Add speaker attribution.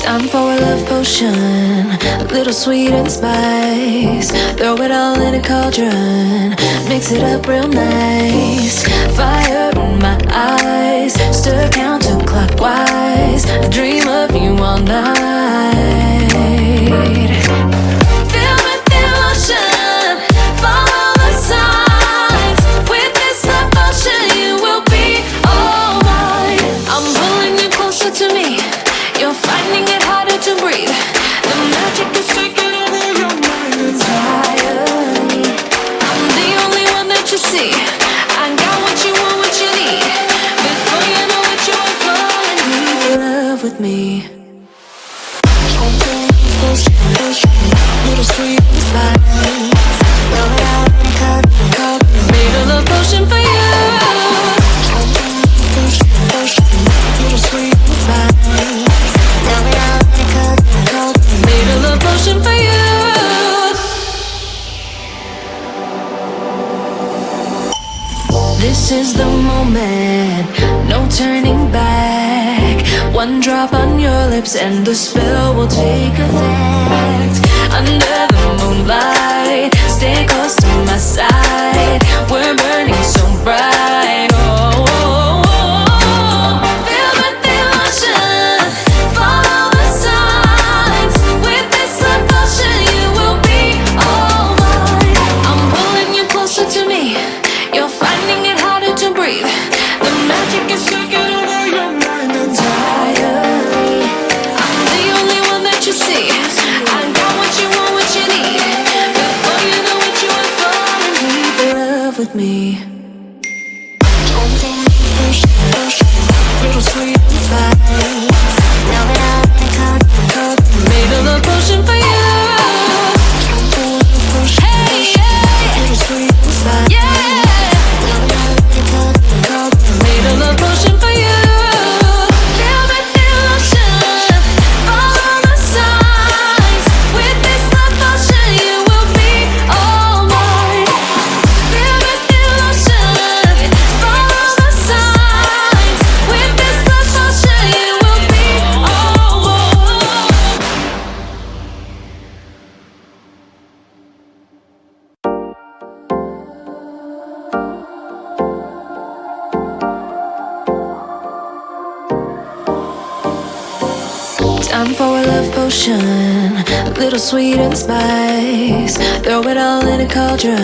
Speaker 1: Time for a love potion, little sweet and spice. Throw it all in a cauldron, mix it up real nice. Fire in my eyes, stir counterclockwise. I dream of you all night. Feel with emotion, follow the signs. With this love potion, you will be all mine. I'm pulling you closer to me. You're finding it harder to breathe. The magic is taking over your mind entirely. I'm the only one that you see. I got what you want, what you need. Before you know it, you are falling in love with me. Little sweet spice. Made a love potion for you. Little sweet spice. Made a love potion for you. This is the moment, no turning back. One drop on your lips and the spell will take effect. Under the moonlight, stay close to my side. We're burning so bright. Oh, oh, oh, oh. Feel the emotion, follow the signs. With this love potion, you will be all mine. I'm pulling you closer to me. You're finding it harder to breathe. The magic is taking over your mind entirely. I'm the only one that you see. I got what you want, what you need. Before you know it, you are falling deep in love with me. Little sweet spice. Made a love potion for you. Hey, yeah. Little sweet spice. Yeah. Made a love potion for you. Feel the emotion, follow the signs. With this love potion, you will be all mine. Feel the emotion, follow the signs. With this love potion, you will be all mine. Time for a love potion, little sweet and spice. Throw it all in a cauldron.